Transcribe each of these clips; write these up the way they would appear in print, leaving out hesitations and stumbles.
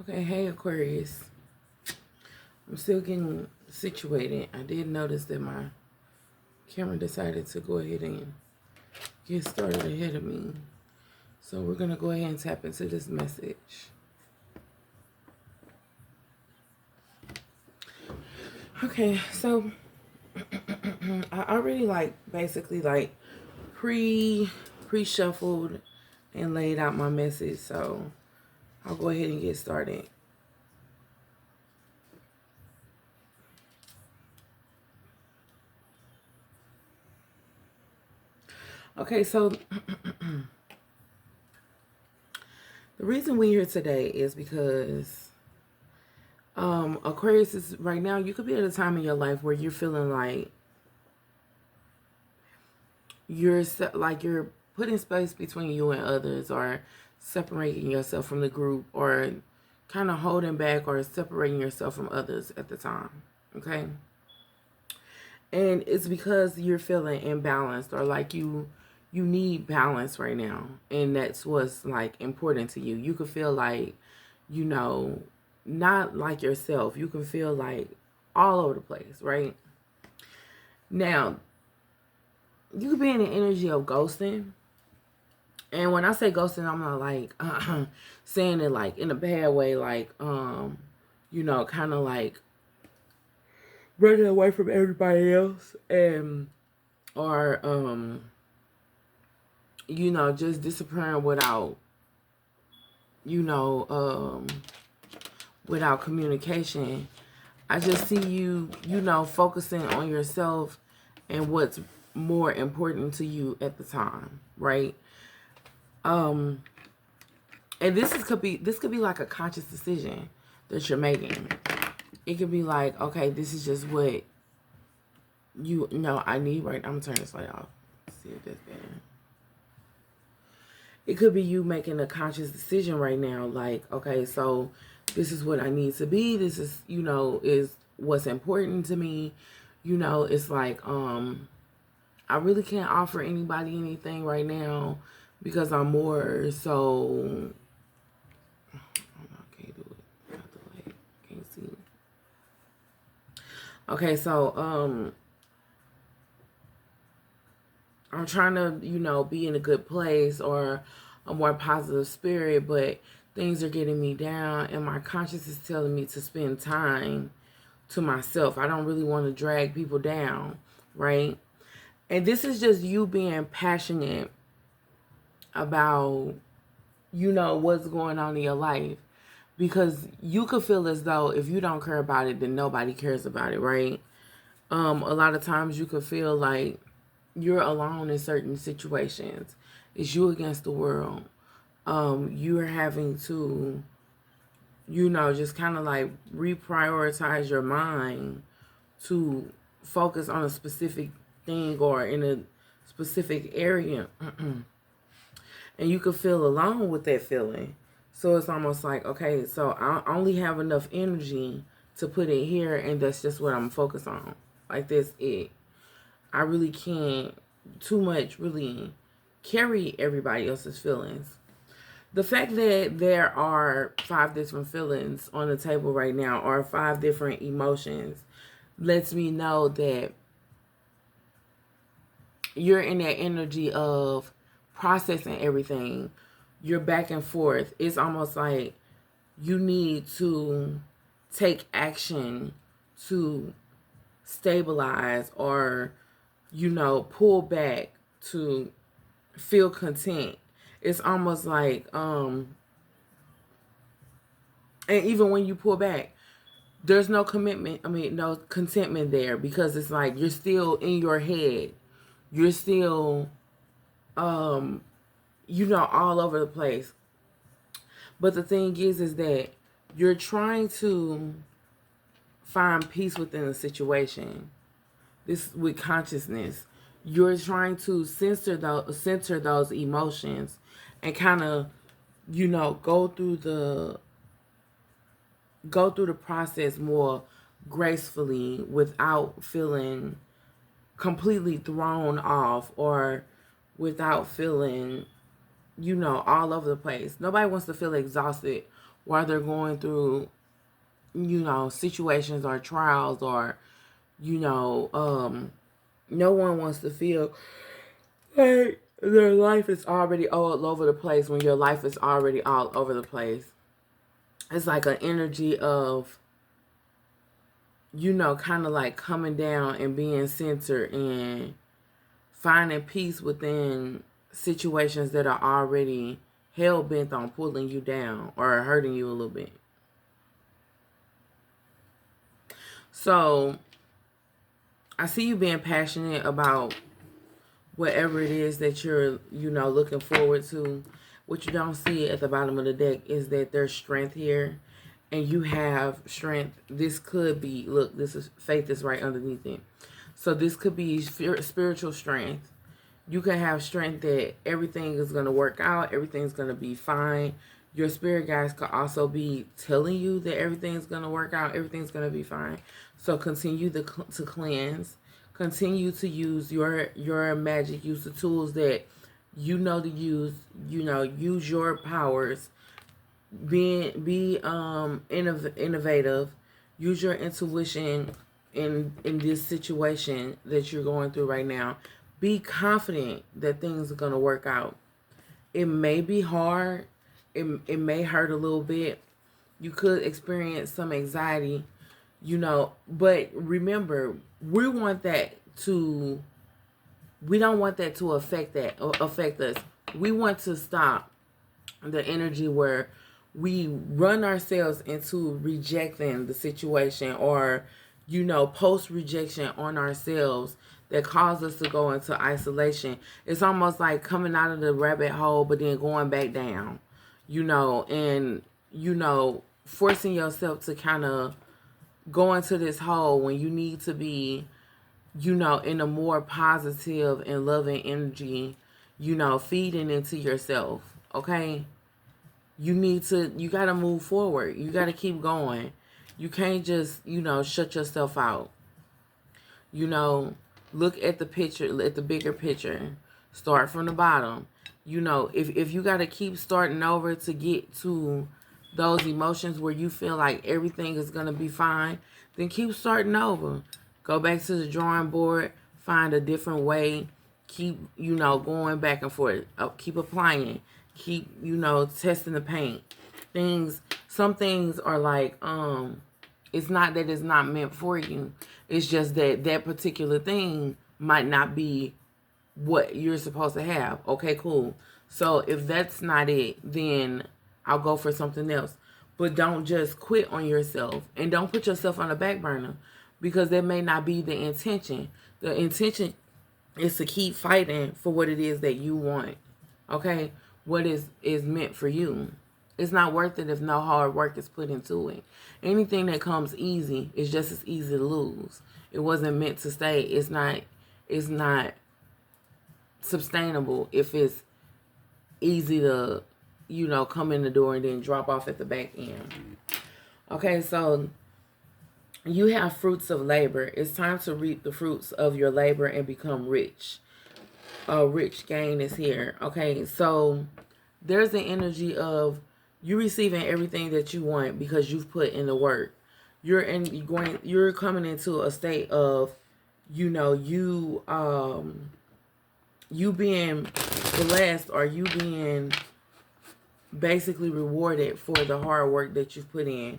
Okay, hey Aquarius. I'm still getting situated. I did notice that my camera decided to go ahead and get started ahead of me. So we're going to go ahead and tap into this message. Okay, so I already basically pre-shuffled and laid out my message. So I'll go ahead and get started. Okay, so the reason we're here today is because Aquarius is right now, you could be at a time in your life where you're feeling like you're putting space between you and others, or separating yourself from the group, or kind of holding back or separating yourself from others at the time. Okay. And it's because you're feeling imbalanced, or like you need balance right now, and that's what's like important to you. You could feel like, not like yourself. You can feel like all over the place, right? Now, you could be in the energy of ghosting. And when I say ghosting, I'm not like saying it like in a bad way, like kind of like running away from everybody else, and or just disappearing without without communication. I just see you, focusing on yourself and what's more important to you at the time, right? And this could be like a conscious decision that you're making. It could be like, okay, this is just what I need right now. I'm gonna turn this light off. See if that's better. It could be you making a conscious decision right now, like, okay, so this is what I need to be. This is, is what's important to me. It's like, I really can't offer anybody anything right now because I'm more so. I can't do it. Not the light. Can't see. Okay, so I'm trying to, be in a good place or a more positive spirit, but things are getting me down, and my conscience is telling me to spend time to myself. I don't really want to drag people down, right? And this is just you being passionate about, what's going on in your life. Because you could feel as though if you don't care about it, then nobody cares about it, right? A lot of times you could feel like you're alone in certain situations. It's you against the world. You're having to, just kind of like reprioritize your mind to focus on a specific thing or in a specific area. And you could feel alone with that feeling. So it's almost like, okay, so I only have enough energy to put it here, and that's just what I'm focused on. Like, that's it. I really can't too much really carry everybody else's feelings. The fact that there are 5 different feelings on the table right now, or 5 different emotions, lets me know that you're in that energy of processing everything. You're back and forth. It's almost like you need to take action to stabilize, or pull back to feel content. It's almost like and even when you pull back, there's no commitment, no contentment there, because it's like you're still in your head. You're still all over the place. But the thing is that you're trying to find peace within the situation. This with consciousness, you're trying to center those emotions, and kind of go through the process more gracefully, without feeling completely thrown off, or without feeling all over the place. Nobody wants to feel exhausted while they're going through, situations or trials, or, no one wants to feel like their life is already all over the place when your life is already all over the place. It's like an energy of, kind of like coming down and being centered and finding peace within situations that are already hell bent on pulling you down or hurting you a little bit. So I see you being passionate about whatever it is that you're, looking forward to. What you don't see at the bottom of the deck is that there's strength here, and you have strength. This could be, look, this is faith is right underneath it. So this could be spiritual strength. You can have strength that everything is going to work out, everything's going to be fine. Your spirit guides could also be telling you that everything's going to work out, everything's going to be fine. So continue to cleanse. Continue to use your magic. Use the tools that you know to use. Use your powers. Be innovative. Use your intuition in this situation that you're going through right now. Be confident that things are going to work out. It may be hard. It may hurt a little bit. You could experience some anxiety, but remember, we don't want that to affect us. We want to stop the energy where we run ourselves into rejecting the situation, or post rejection on ourselves, that cause us to go into isolation. It's almost like coming out of the rabbit hole but then going back down, and forcing yourself to kind of go into this hole when you need to be, in a more positive and loving energy, feeding into yourself. Okay, you got to move forward. You got to keep going. You can't just, shut yourself out. Look at the picture, at the bigger picture. Start from the bottom. If you got to keep starting over to get to those emotions where you feel like everything is going to be fine, then keep starting over. Go back to the drawing board, find a different way. Keep, going back and forth. Keep applying. Keep, testing the paint. Some things are like, it's not that it's not meant for you. It's just that that particular thing might not be what you're supposed to have. Okay, cool. So if that's not it, then I'll go for something else. But don't just quit on yourself, and don't put yourself on the back burner, because that may not be the intention. The intention is to keep fighting for what it is that you want. Okay? What is meant for you. It's not worth it if no hard work is put into it. Anything that comes easy is just as easy to lose. It wasn't meant to stay. It's not sustainable if it's easy to, come in the door and then drop off at the back end. Okay, so you have fruits of labor. It's time to reap the fruits of your labor and become rich. Rich gain is here. Okay, so there's the energy of you receiving everything that you want because you've put in the work. You're coming into a state of, you being blessed, or you being basically rewarded for the hard work that you've put in.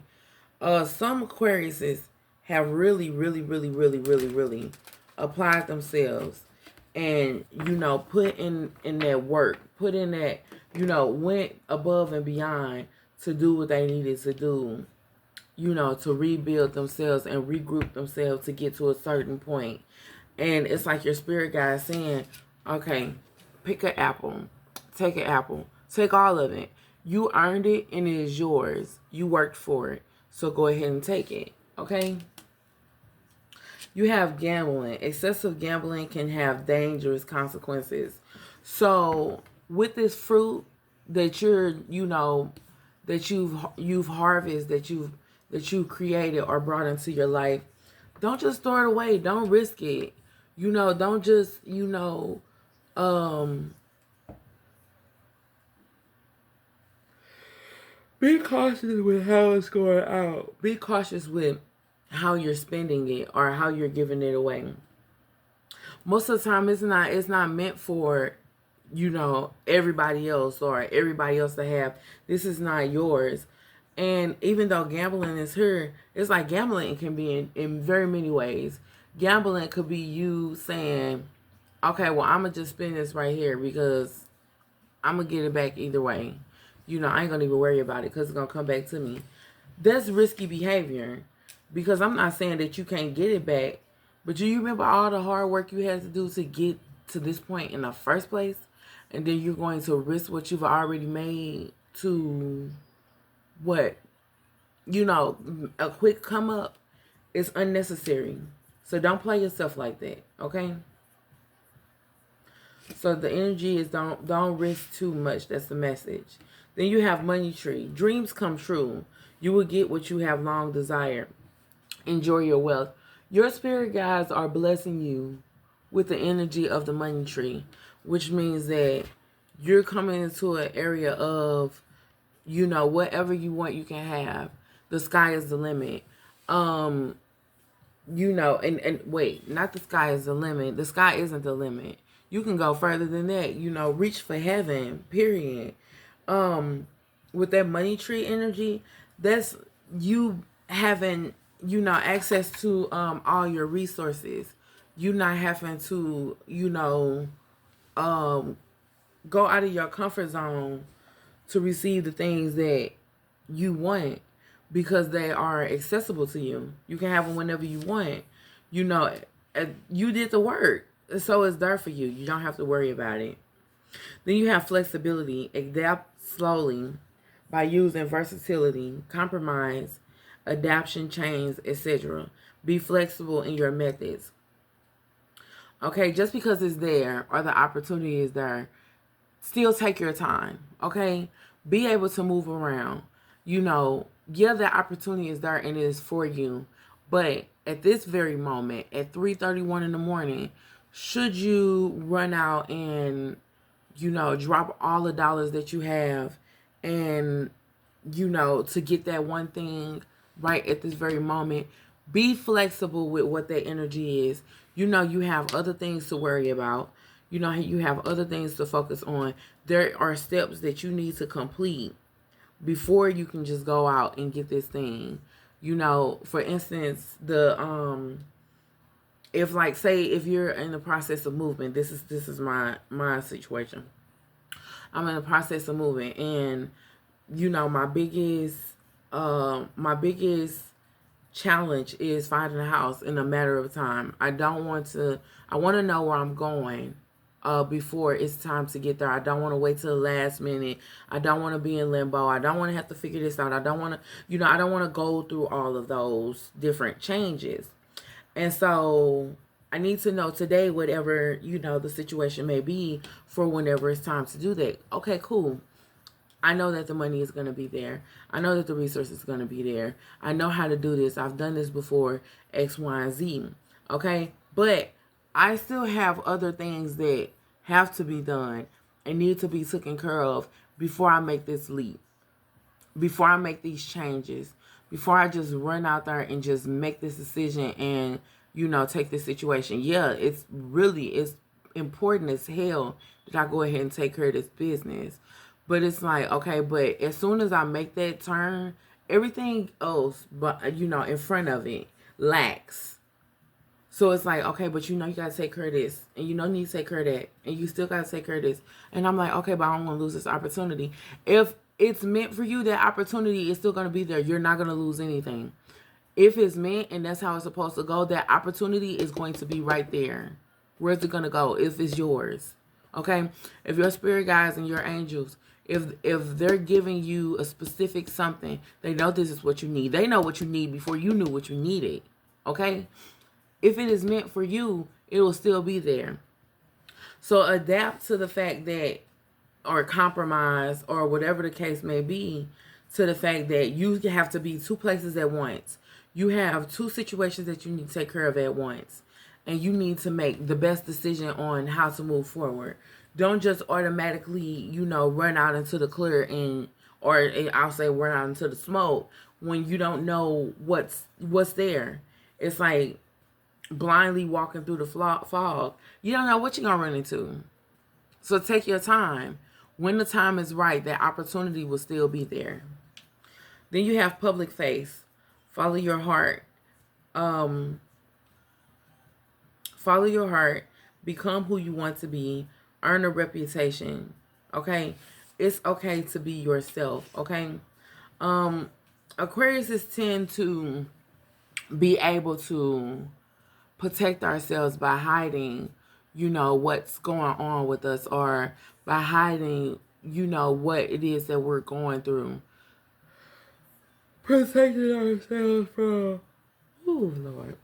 Some Aquariuses have really, really, really, really, really, really applied themselves and, put in that work, put in that, went above and beyond to do what they needed to do, to rebuild themselves and regroup themselves to get to a certain point. And it's like your spirit guide saying, okay, pick an apple, take all of it. You earned it and it is yours. You worked for it. So go ahead and take it. Okay? You have gambling. Excessive gambling can have dangerous consequences. So with this fruit that you're, that you've harvested, that you've created or brought into your life, don't just throw it away. Don't risk it. Don't just, Be cautious with how it's going out. Be cautious with how you're spending it or how you're giving it away. Most of the time, it's not meant for, everybody else or everybody else to have. This is not yours. And even though gambling is here, it's like gambling can be in very many ways. Gambling could be you saying, okay, well, I'm going to just spend this right here because I'm going to get it back either way. I ain't going to even worry about it because it's going to come back to me. That's risky behavior, because I'm not saying that you can't get it back, but do you remember all the hard work you had to do to get to this point in the first place? And then you're going to risk what you've already made to what? A quick come up is unnecessary. So don't play yourself like that, okay? So the energy is don't risk too much. That's the message. Then you have money tree. Dreams come true. You will get what you have long desired. Enjoy your wealth. Your spirit guides are blessing you with the energy of the money tree, which means that you're coming into an area of, whatever you want, you can have. The sky is the limit. And wait, not the sky is the limit. The sky isn't the limit. You can go further than that. Reach for heaven, period. With that money tree energy, that's you having, access to all your resources. You not having to, go out of your comfort zone to receive the things that you want because they are accessible to you. You can have them whenever you want. You did the work, so it's there for you. You don't have to worry about it. Then you have flexibility. Adapt slowly by using versatility, compromise, adaptation chains, etc. Be flexible in your methods. Okay, just because it's there or the opportunity is there, still take your time. Okay, be able to move around. The opportunity is there and it is for you. But at this very moment, at 3:31 in the morning, should you run out and, drop all the dollars that you have and, to get that one thing right at this very moment, be flexible with what that energy is. You have other things to worry about. You have other things to focus on. There are steps that you need to complete before you can just go out and get this thing. For instance, if you're in the process of movement, this is my situation. I'm in the process of moving, and my biggest challenge is finding a house in a matter of time. I want to know where I'm going before it's time to get there. I don't want to wait till the last minute. I don't want to be in limbo. I don't want to have to figure this out. I don't want to, I don't want to go through all of those different changes. And so I need to know today, whatever, the situation may be, for whenever it's time to do that. Okay, cool. I know that the money is going to be there. I know that the resources are going to be there. I know how to do this. I've done this before, X, Y, and Z. Okay? But I still have other things that have to be done and need to be taken care of before I make this leap, before I make these changes, before I just run out there and just make this decision and, take this situation. Yeah, it's important as hell that I go ahead and take care of this business. But it's like, okay, but as soon as I make that turn, everything else, but in front of it lacks. So it's like, okay, but you got to take care of this, and you need to take care of that, and you still got to take care of this. And I'm like, okay, but I don't want to lose this opportunity. If it's meant for you, that opportunity is still going to be there. You're not going to lose anything. If it's meant and that's how it's supposed to go, that opportunity is going to be right there. Where's it going to go if it's yours? Okay? If your spirit guides and your angels, if they're giving you a specific something, they know this is what you need. They know what you need before you knew what you needed. Okay? If it is meant for you, it will still be there. So adapt to the fact that, or compromise, or whatever the case may be, to the fact that you have to be two places at once. You have two situations that you need to take care of at once. And you need to make the best decision on how to move forward. Don't just automatically, run out into the clear and or I'll say run out into the smoke when you don't know what's there. It's like blindly walking through the fog. You don't know what you're gonna run into. So take your time. When the time is right, that opportunity will still be there. Then you have public face. Follow your heart. Um, Follow your heart. Become who you want to be. Earn a reputation. Okay? It's okay to be yourself. Okay? Um, Aquariuses tend to be able to protect ourselves by hiding, what's going on with us, or by hiding, what it is that we're going through. Protecting ourselves from, oh Lord.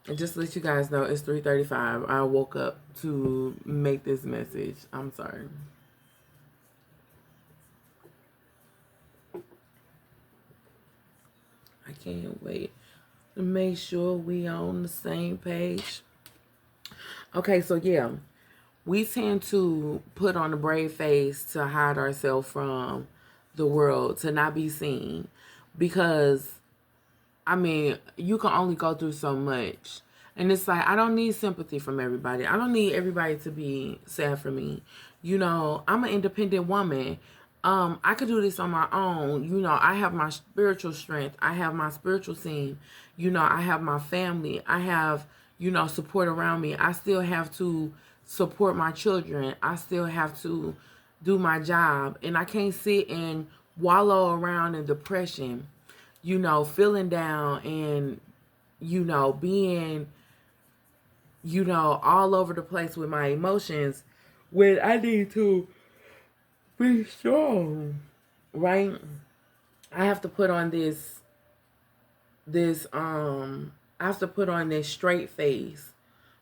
And just to let you guys know, it's 3:35. I woke up to make this message. I'm sorry. I can't wait to make sure we on the same page. Okay, so yeah, we tend to put on a brave face to hide ourselves from the world, to not be seen, because I mean, you can only go through so much. And it's like, I don't need sympathy from everybody. I don't need everybody to be sad for me. I'm an independent woman. I could do this on my own. I have my spiritual strength. I have my spiritual team. I have my family. I have, support around me. I still have to support my children. I still have to do my job. And I can't sit and wallow around in depression, feeling down and, being, all over the place with my emotions when I need to be strong, right? I have to put on I have to put on this straight face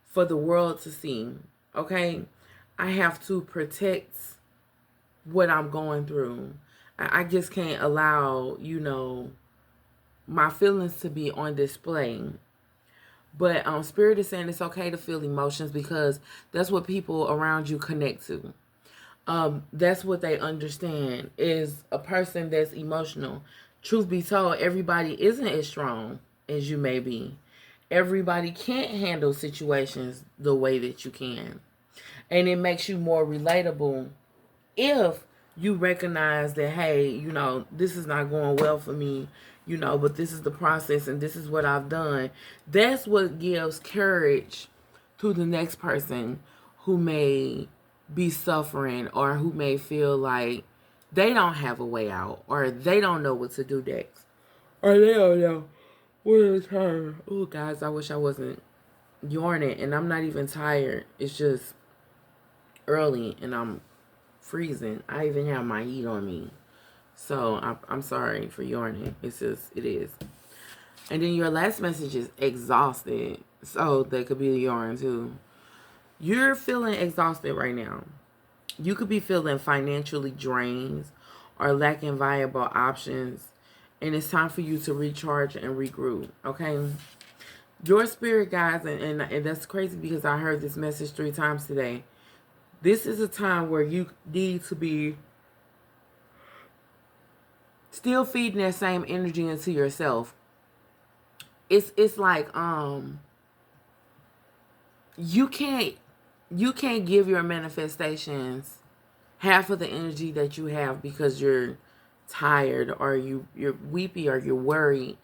for the world to see, okay? I have to protect what I'm going through. I just can't allow, my feelings to be on display. But Spirit is saying it's okay to feel emotions, because that's what people around you connect to. That's what they understand, is a person that's emotional. Truth be told, everybody isn't as strong as you may be. Everybody can't handle situations the way that you can. And it makes you more relatable if you recognize that, hey, this is not going well for me, but this is the process and this is what I've done. That's what gives courage to the next person who may be suffering, or who may feel like they don't have a way out, or they don't know what to do next, or they don't know what to turn. Oh, guys, I wish I wasn't yawning, and I'm not even tired. It's just early and I'm freezing. I even have my heat on me. So I'm sorry for yawning. It's just, it is. And then your last message is exhausted. So that could be the yarn too. You're feeling exhausted right now. You could be feeling financially drained or lacking viable options. And it's time for you to recharge and regroup. Okay? Your spirit guides, and that's crazy because I heard this message 3 times today. This is a time where you need to be still feeding that same energy into yourself. It's like you can't give your manifestations half of the energy that you have because you're tired, or you're weepy, or you're worried,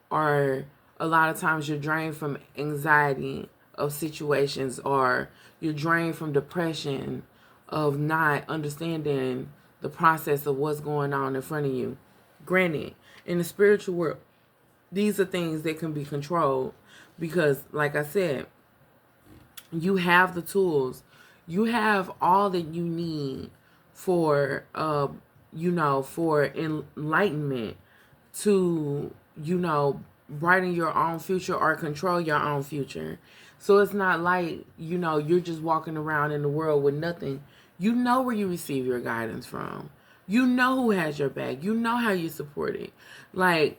or a lot of times you're drained from anxiety of situations, or you're drained from depression of not understanding the process of what's going on in front of you. Granted, in the spiritual world, these are things that can be controlled, because, like I said, you have the tools. You have all that you need for, for enlightenment to, brighten your own future or control your own future. So it's not like, you're just walking around in the world with nothing. You know where you receive your guidance from. You know who has your back. You know how you support it. Like,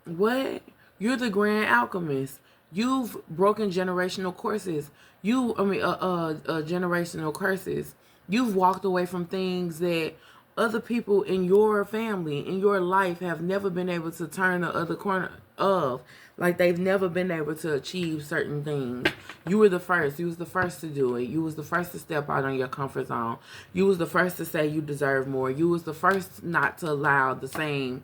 what? You're the grand alchemist. You've broken generational curses. Generational curses. You've walked away from things that Other people in your family, in your life, have never been able to turn the other corner of. Like, they've never been able to achieve certain things. You were the first. You was the first to do it. You was the first to step out on your comfort zone. You was the first to say you deserve more. You was the first not to allow the same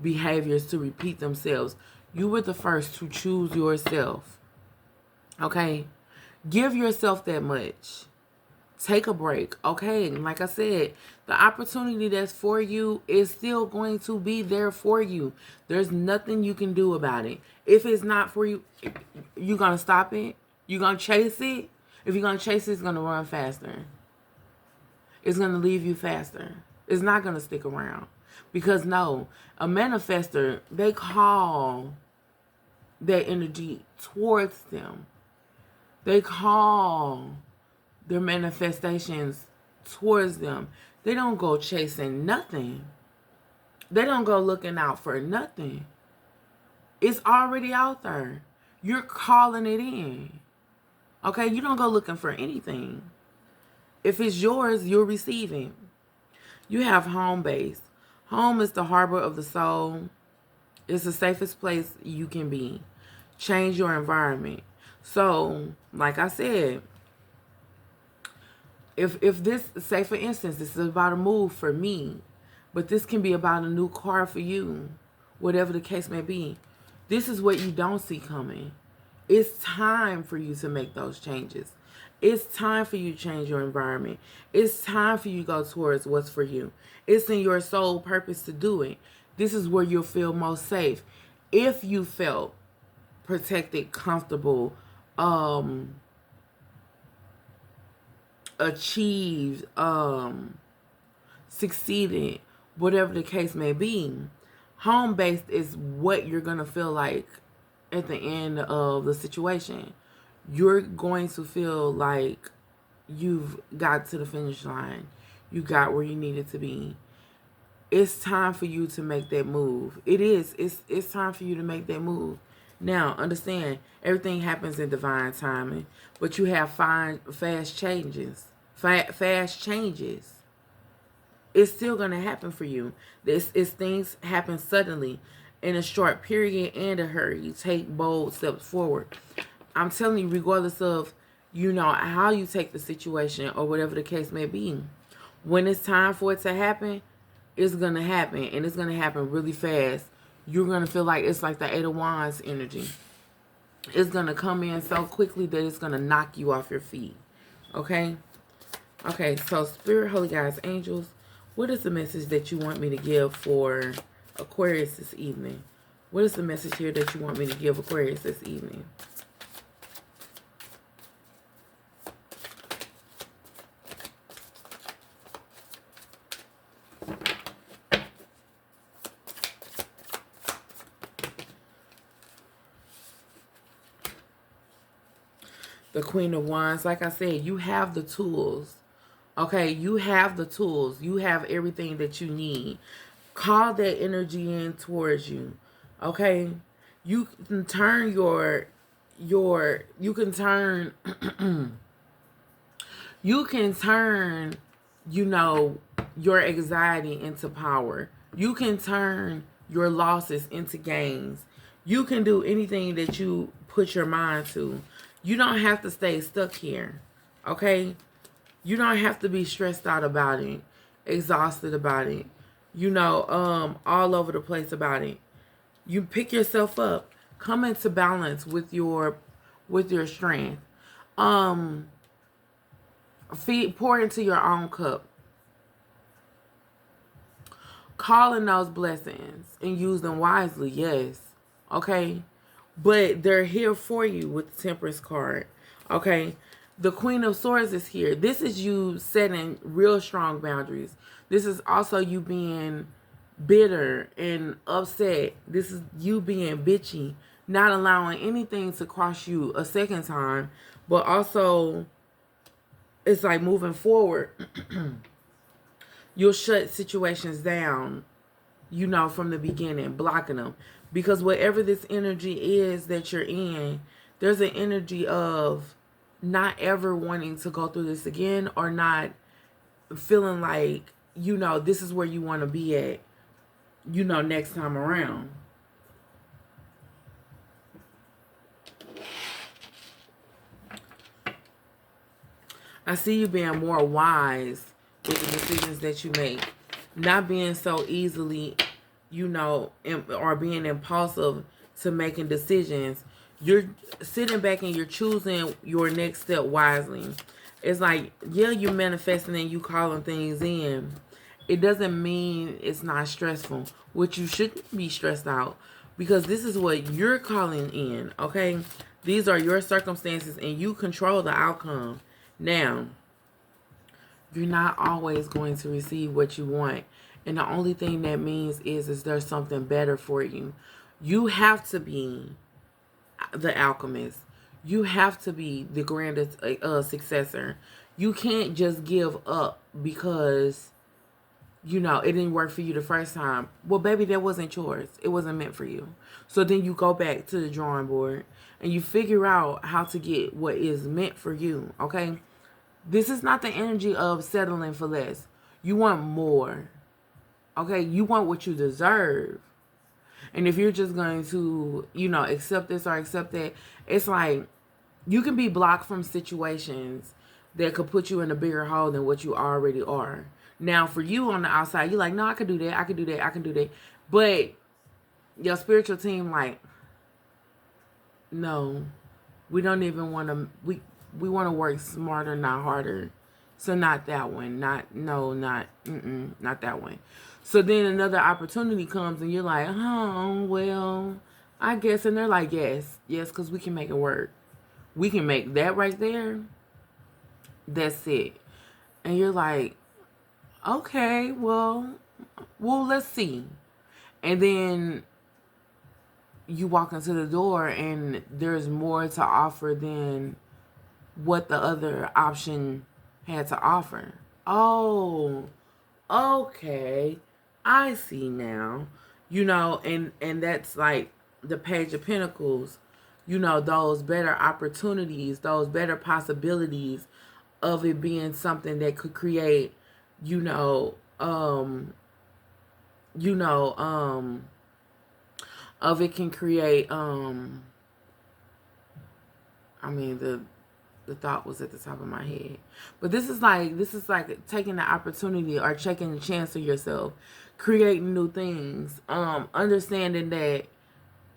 behaviors to repeat themselves. You were the first to choose yourself. Okay? Give yourself that much. Take a break. Okay? Like I said, the opportunity that's for you is still going to be there for you. There's nothing you can do about it. If it's not for you, you're going to stop it. You're going to chase it. If you're going to chase it, it's going to run faster. It's going to leave you faster. It's not going to stick around. Because no, a manifester, they call their energy towards them. They call their manifestations towards them. They don't go chasing nothing. They don't go looking out for nothing. It's already out there. You're calling it in. Okay? You don't go looking for anything. If it's yours, you'll receive it. You have home base. Home is the harbor of the soul. It's the safest place you can be. Change your environment. So, like I said, if this, say for instance, this is about a move for me, but this can be about a new car for you, whatever the case may be. This is what you don't see coming. It's time for you to make those changes. It's time for you to change your environment. It's time for you to go towards what's for you. It's in your soul purpose to do it. This is where you'll feel most safe. If you felt protected, comfortable, achieved, succeeded, whatever the case may be, home-based is what you're going to feel like at the end of the situation. You're going to feel like you've got to the finish line. You got where you needed to be. It's time for you to make that move. It is. It's time for you to make that move. Now, understand, everything happens in divine timing, but you have fast changes. Fast changes. It's still going to happen for you. This is things happen suddenly in a short period and a hurry. You take bold steps forward. I'm telling you, regardless of, how you take the situation or whatever the case may be, when it's time for it to happen, it's going to happen, and it's going to happen really fast. You're going to feel like it's like the Eight of Wands energy. It's going to come in so quickly that it's going to knock you off your feet. Okay? Okay, so Spirit, Holy Guides, Angels, what is the message that you want me to give for Aquarius this evening? What is the message here that you want me to give Aquarius this evening? The Queen of Wands, like I said, you have the tools. Okay, you have the tools. You have everything that you need. Call that energy in towards you. Okay? You can turn you can turn you can turn, your anxiety into power. You can turn your losses into gains. You can do anything that you put your mind to. You don't have to stay stuck here. Okay? You don't have to be stressed out about it, exhausted about it, all over the place about it. You pick yourself up. Come into balance with your strength. Pour into your own cup. Call in those blessings and use them wisely, yes. Okay? But they're here for you with the Temperance card. Okay? The Queen of Swords is here. This is you setting real strong boundaries. This is also you being bitter and upset. This is you being bitchy. Not allowing anything to cross you a second time. But also, it's like moving forward. You'll shut situations down, from the beginning, blocking them. Because whatever this energy is that you're in, there's an energy of not ever wanting to go through this again, or not feeling like you know, this is where you want to be at, you know, next time around. I see you being more wise with the decisions that you make. Not being so easily, you know, or being impulsive to making decisions. You're sitting back and you're choosing your next step wisely. It's like, yeah, you're manifesting and you calling things in. It doesn't mean it's not stressful, which you shouldn't be stressed out, because this is what you're calling in, okay? These are your circumstances and you control the outcome. Now, you're not always going to receive what you want. And the only thing that means is there's something better for you. You have to be the alchemist. You have to be the grandest successor. You can't just give up because, you know, it didn't work for you the first time. Well, baby, that wasn't yours. It wasn't meant for you. So then you go back to the drawing board and you figure out how to get what is meant for you, okay? This is not the energy of settling for less. You want more, okay? You want what you deserve. And if you're just going to, you know, accept this or accept that, it's like you can be blocked from situations that could put you in a bigger hole than what you already are. Now, for you on the outside, you're like, no, I could do that. I could do that. I can do that. But your spiritual team, like, no, we don't even want to, we want to work smarter, not harder. So not that one. Not that one. So then another opportunity comes and you're like, oh, well, I guess. And they're like, yes, because we can make it work. We can make that right there. That's it. And you're like, okay, well, let's see. And then you walk into the door and there's more to offer than what the other option had to offer. Oh, okay. I see now. You know, and that's like the Page of Pentacles. You know, those better opportunities, those better possibilities of it being something that could create, you know, of it can create, I mean, the thought was at the top of my head. But this is like taking the opportunity or taking the chance of yourself, creating new things, understanding that,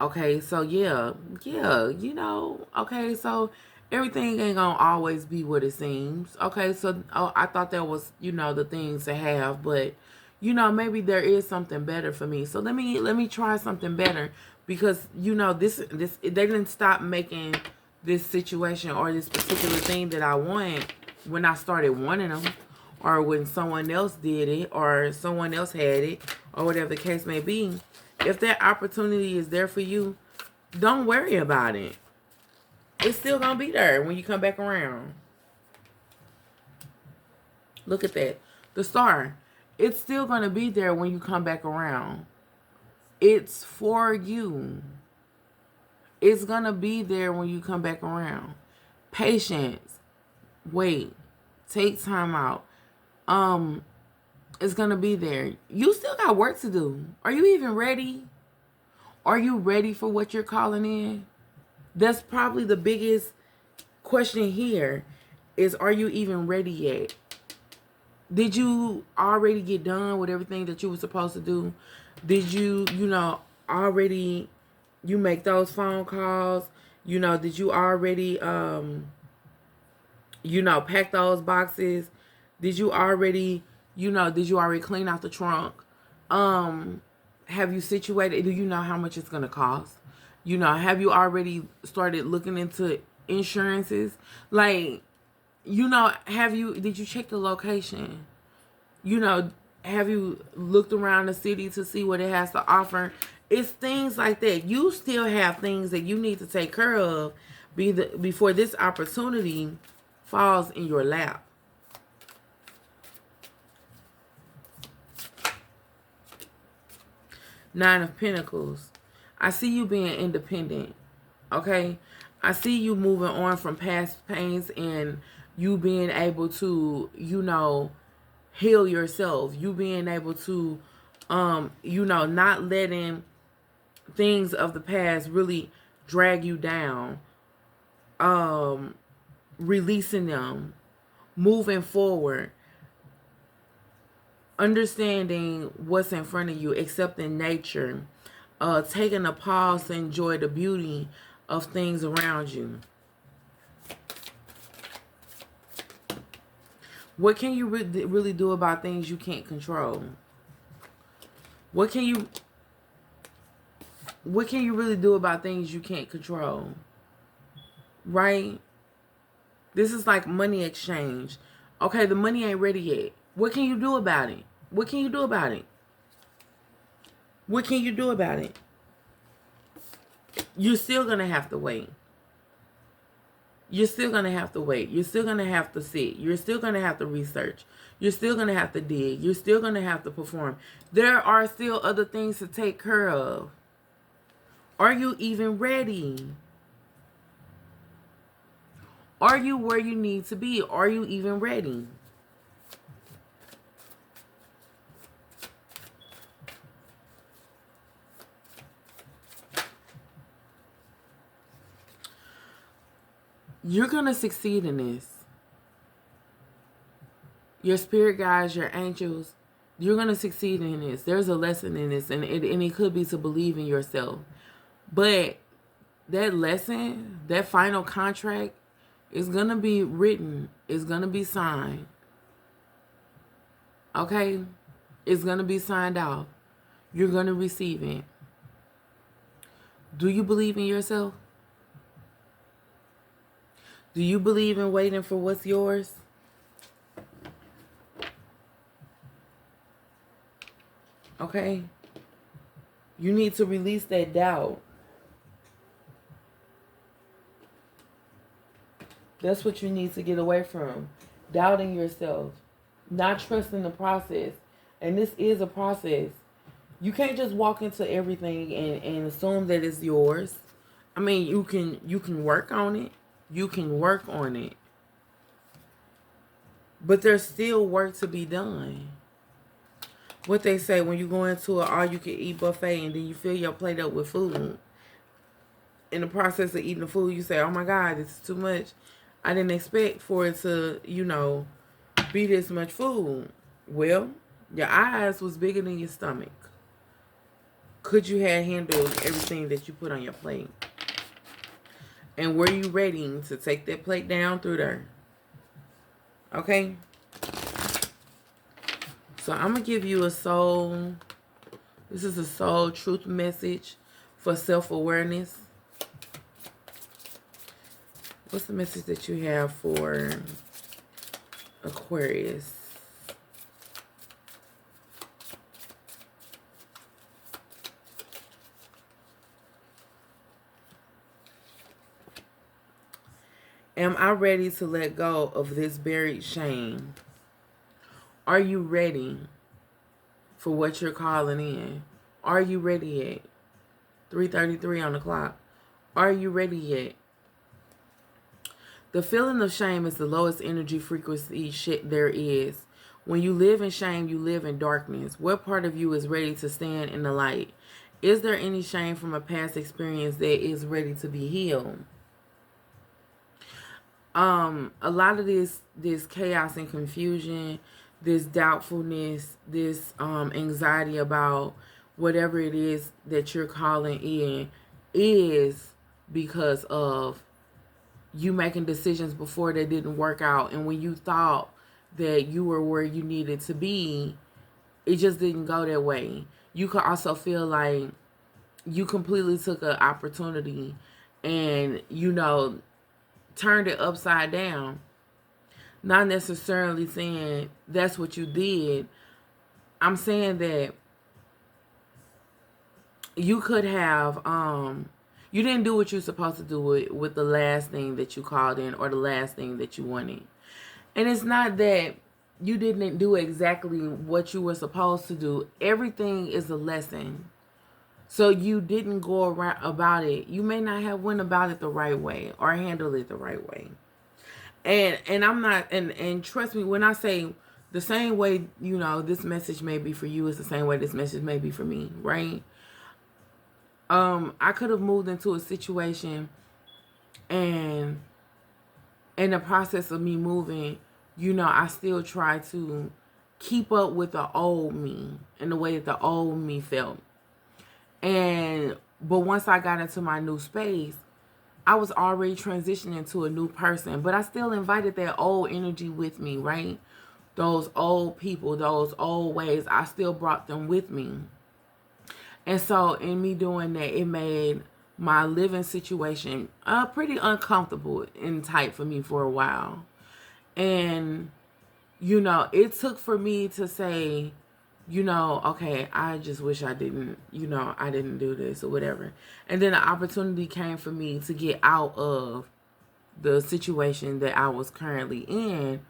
okay, so yeah, you know, okay, so everything ain't gonna always be what it seems. Okay, so I thought that was, you know, the things to have, but you know, maybe there is something better for me. So let me try something better, because you know, this they didn't stop making this situation or this particular thing that I want when I started wanting them, or when someone else did it, or someone else had it, or whatever the case may be. If that opportunity is there for you, don't worry about it. It's still gonna be there when you come back around. Look at that. The star. It's still gonna be there when you come back around. It's for you. It's gonna be there when you come back around. Patience. Wait. Take time out. It's gonna be there. You still got work to do. Are you even ready? Are you ready for what you're calling in? That's probably the biggest question here, is are you even ready yet? Did you already get done with everything that you were supposed to do? Did you, you know, already, you make those phone calls? You know, did you already, you know, pack those boxes? Did you already, you know, clean out the trunk? Have you situated, do you know how much it's going to cost? You know, have you already started looking into insurances? Like, you know, did you check the location? You know, have you looked around the city to see what it has to offer? It's things like that. You still have things that you need to take care of before this opportunity falls in your lap. Nine of Pentacles. I see you being independent, okay? I see you moving on from past pains and you being able to, you know, heal yourself. You being able to, not letting things of the past really drag you down. Releasing them, moving forward, understanding what's in front of you, accepting nature, taking a pause to enjoy the beauty of things around you. What can you really do about things you can't control? What can you really do about things you can't control? Right? This is like money exchange. Okay, the money ain't ready yet. What can you do about it? What can you do about it? What can you do about it? You're still going to have to wait. You're still going to have to wait. You're still going to have to sit. You're still going to have to research. You're still going to have to dig. You're still going to have to perform. There are still other things to take care of. Are you even ready? Are you where you need to be? Are you even ready? You're going to succeed in this. Your spirit guides, your angels, you're going to succeed in this. There's a lesson in this, and it could be to believe in yourself. But that lesson, that final contract, is going to be written. It's going to be signed. Okay? It's going to be signed off. You're going to receive it. Do you believe in yourself? Do you believe in waiting for what's yours? Okay? You need to release that doubt. That's what you need to get away from. Doubting yourself. Not trusting the process. And this is a process. You can't just walk into everything and assume that it's yours. I mean, you can work on it. You can work on it. But there's still work to be done. What they say when you go into an all-you-can-eat buffet and then you fill your plate up with food. In the process of eating the food, you say, oh my God, this is too much. I didn't expect for it to, be this much food. Well, your eyes was bigger than your stomach. Could you have handled everything that you put on your plate? And were you ready to take that plate down through there? Okay? So I'm going to give you this is a soul truth message for self-awareness. What's the message that you have for Aquarius? Am I ready to let go of this buried shame? Are you ready for what you're calling in? Are you ready yet? 3:33 on the clock. Are you ready yet? The feeling of shame is the lowest energy frequency shit there is. When you live in shame, you live in darkness. What part of you is ready to stand in the light? Is there any shame from a past experience that is ready to be healed? A lot of this chaos and confusion, this doubtfulness, this anxiety about whatever it is that you're calling in is because of you making decisions before that didn't work out. And when you thought that you were where you needed to be, it just didn't go that way. You could also feel like you completely took an opportunity and, turned it upside down. Not necessarily saying that's what you did. I'm saying that you could have, you didn't do what you're supposed to do with the last thing that you called in or the last thing that you wanted. And it's not that you didn't do exactly what you were supposed to do. Everything is a lesson. So you didn't go around about it. You may not have went about it the right way or handled it the right way. And I'm not, and trust me when I say the same way, you know, this message may be for you is the same way this message may be for me, right? I could have moved into a situation, and in the process of me moving, you know, I still try to keep up with the old me and the way that the old me felt. But once I got into my new space, I was already transitioning to a new person, but I still invited that old energy with me, right? Those old people, those old ways, I still brought them with me. And so in me doing that, it made my living situation pretty uncomfortable and tight for me for a while. And, you know, it took for me to say, you know, okay, I just wish I didn't, you know, I didn't do this or whatever. And then the opportunity came for me to get out of the situation that I was currently in,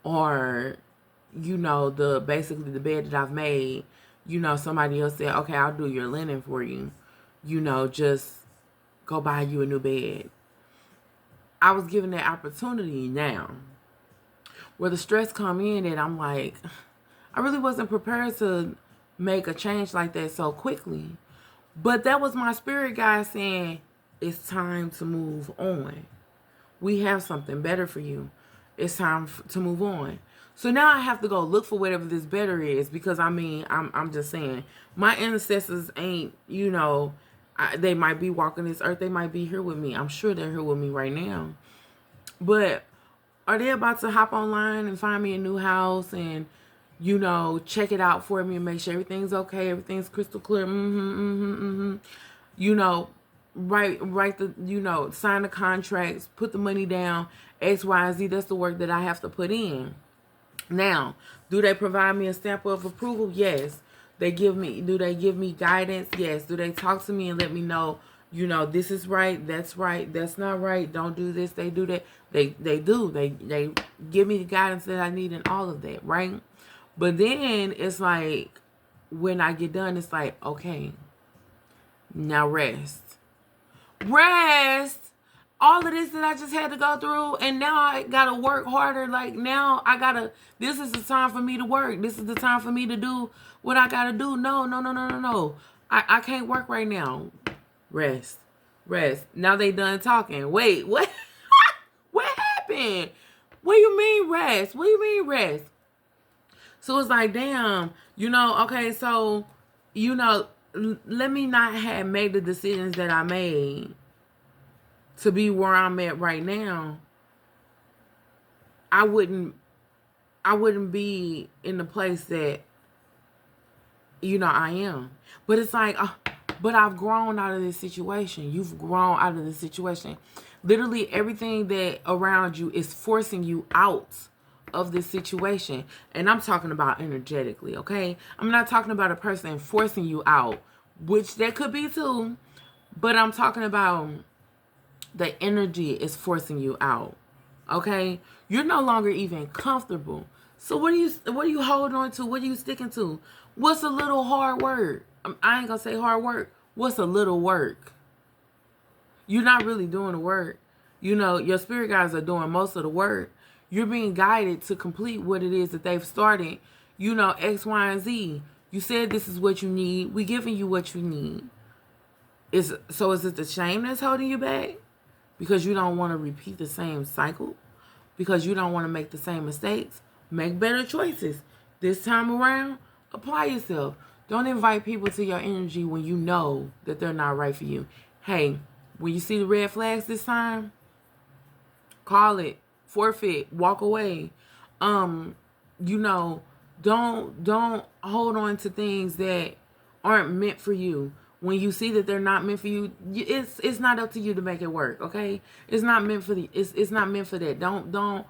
or, you know, basically the bed that I've made. You know, somebody else said, okay, I'll do your linen for you. You know, just go buy you a new bed. I was given that opportunity now, where the stress come in, and I'm like, I really wasn't prepared to make a change like that so quickly. But that was my spirit guide saying, it's time to move on. We have something better for you. It's time to move on. So now I have to go look for whatever this better is, because I mean, I'm just saying, my ancestors ain't, you know, they might be walking this earth. They might be here with me. I'm sure they're here with me right now. But are they about to hop online and find me a new house and, you know, check it out for me and make sure everything's okay, everything's crystal clear? You know, write the, you know, sign the contracts, put the money down, X, Y, and Z. That's the work that I have to put in. Now, do they provide me a stamp of approval? Yes. Do they give me guidance? Yes. Do they talk to me and let me know, you know, this is right, that's not right, don't do this, they do that. They do. They give me the guidance that I need and all of that, right? But then it's like, when I get done, it's like, okay, now rest. Rest. All of this that I just had to go through, and now I gotta work harder. Like, now I gotta, this is the time for me to work. This is the time for me to do what I gotta do. No. I can't work right now. Rest. Now they done talking. Wait, what? What happened? What do you mean rest? What do you mean rest? So it's like, damn, you know, okay, so, you know, let me not have made the decisions that I made to be where I'm at right now. I wouldn't be in the place that, you know, I am. But it's like, but I've grown out of this situation. You've grown out of this situation. Literally everything that around you is forcing you out of this situation. And I'm talking about energetically, okay? I'm not talking about a person forcing you out, which that could be too. But I'm talking about the energy is forcing you out. Okay? You're no longer even comfortable. So what are you holding on to? What are you sticking to? What's a little hard work? I ain't gonna say hard work. What's a little work? You're not really doing the work. You know, your spirit guides are doing most of the work. You're being guided to complete what it is that they've started. You know, X, Y, and Z. You said this is what you need. We giving you what you need. Is it the shame that's holding you back? Because you don't want to repeat the same cycle? Because you don't want to make the same mistakes? Make better choices. This time around, apply yourself. Don't invite people to your energy when you know that they're not right for you. Hey, when you see the red flags this time, call it, forfeit, walk away. You know, don't hold on to things that aren't meant for you. When you see that they're not meant for you, it's not up to you to make it work, okay? It's not meant for it's not meant for that. Don't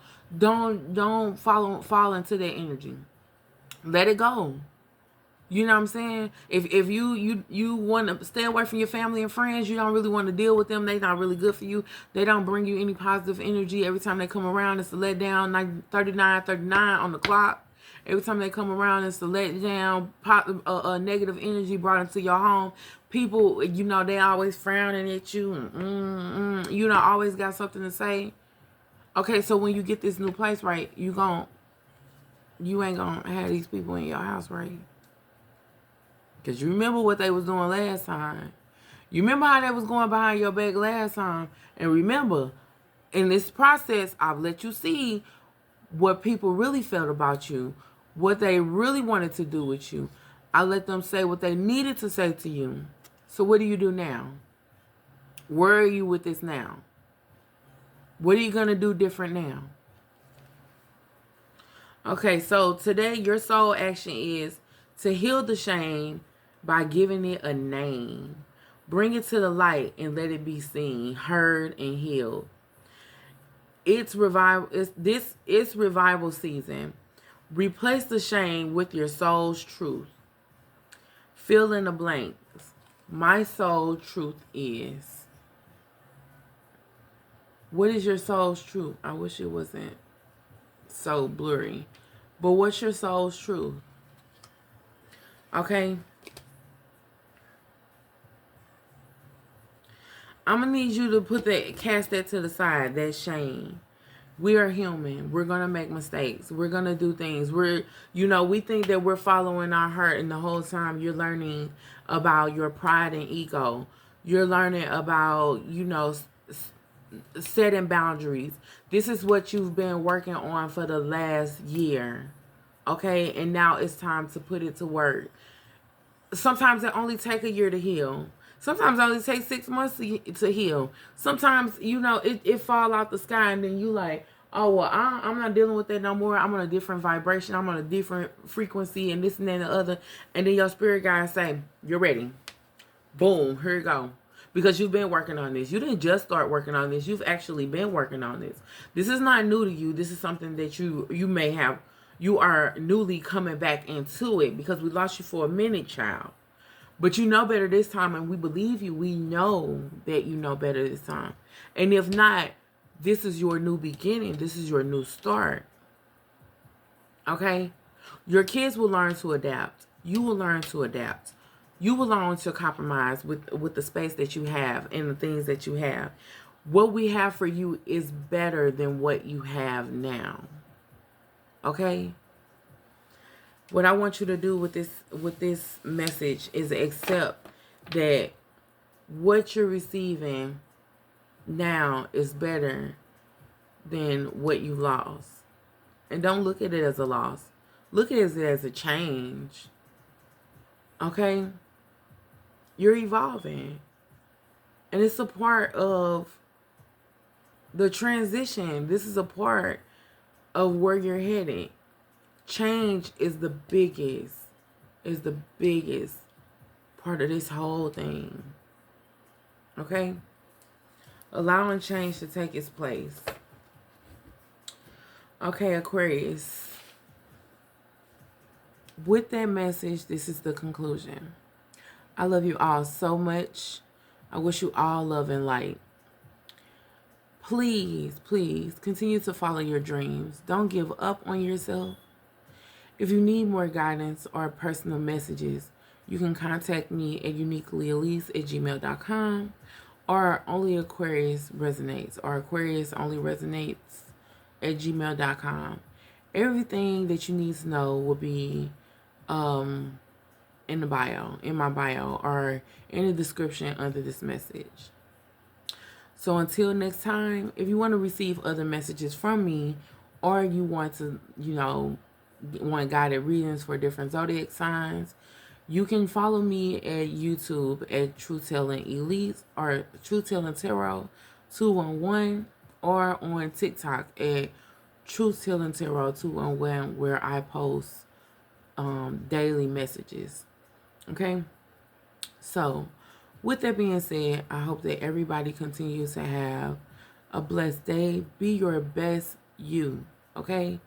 fall into that energy. Let it go. You know what I'm saying? If you want to stay away from your family and friends, you don't really want to deal with them. They're not really good for you. They don't bring you any positive energy. Every time they come around, it's a letdown. 39 on the clock. Every time they come around, it's a letdown. Negative energy brought into your home. People, you know, they always frowning at you. You know, always got something to say. Okay, so when you get this new place, right, you gon' you ain't gonna have these people in your house, right? Because you remember what they was doing last time. You remember how they was going behind your back last time. And remember, in this process, I've let you see what people really felt about you, what they really wanted to do with you. I let them say what they needed to say to you. So what do you do now? Where are you with this now? What are you going to do different now? Okay, so today your soul action is to heal the shame by giving it a name. Bring it to the light and let it be seen, heard, and healed. It's revival season. Replace the shame with your soul's truth. Fill in the blanks. My soul truth is. What is your soul's truth? I wish it wasn't so blurry. But what's your soul's truth? Okay? I'm going to need you to cast that to the side, that shame. We are human. We're going to make mistakes. We're going to do things. We think that we're following our heart, and the whole time you're learning about your pride and ego. You're learning about, setting boundaries. This is what you've been working on for the last year. Okay? And now it's time to put it to work. Sometimes it only takes a year to heal. Sometimes it only takes 6 months to heal. Sometimes, it fall out the sky and then you like, oh, well, I'm not dealing with that no more. I'm on a different vibration. I'm on a different frequency and this and that and the other. And then your spirit guide say, you're ready. Boom, here you go. Because you've been working on this. You didn't just start working on this. You've actually been working on this. This is not new to you. This is something that you may have. You are newly coming back into it because we lost you for a minute, child. But you know better this time, and we believe you. We know that you know better this time. And if not, this is your new beginning. This is your new start. Okay? Your kids will learn to adapt. You will learn to adapt. You will learn to compromise with the space that you have and the things that you have. What we have for you is better than what you have now. Okay? What I want you to do with this message is accept that what you're receiving now is better than what you lost. And don't look at it as a loss. Look at it as a change. Okay? You're evolving. And it's a part of the transition. This is a part of where you're headed. Change is the biggest part of this whole thing. Okay? Allowing change to take its place. Okay, Aquarius. With that message, this is the conclusion. I love you all so much. I wish you all love and light. Please, please continue to follow your dreams. Don't give up on yourself. If you need more guidance or personal messages, you can contact me at uniquelyelisa@gmail.com or Only Aquarius Resonates or aqauriusonlyresonates@gmail.com. Everything that you need to know will be in my bio, or in the description under this message. So until next time, if you want to receive other messages from me, or you want to, want guided readings for different zodiac signs, you can follow me at YouTube at Truth Telling Elise or Truth Telling Tarot 211, or on TikTok at Truth Telling Tarot 211, where I post daily messages. Okay? So, with that being said, I hope that everybody continues to have a blessed day. Be your best you. Okay?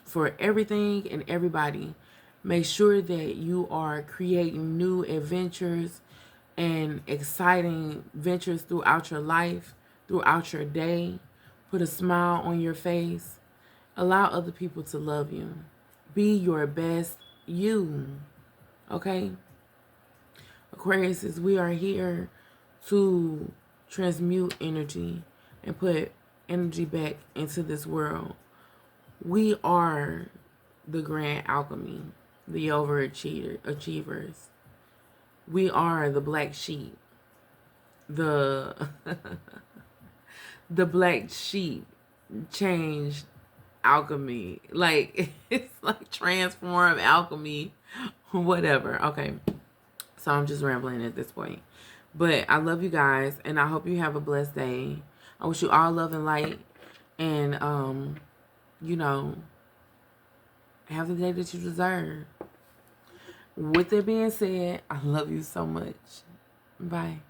For everything and everybody, make sure that you are creating new adventures and exciting ventures throughout your life, throughout your day. Put a smile on your face. Allow other people to love you. Be your best you. Okay? Aquarius, we are here to transmute energy and put energy back into this world. We are the grand alchemy, the overachievers. We are the black sheep. The the black sheep changed alchemy. Like, it's like transform alchemy, whatever. Okay. So I'm just rambling at this point. But I love you guys, and I hope you have a blessed day. I wish you all love and light, and you know, have the day that you deserve. With that being said, I love you so much. Bye.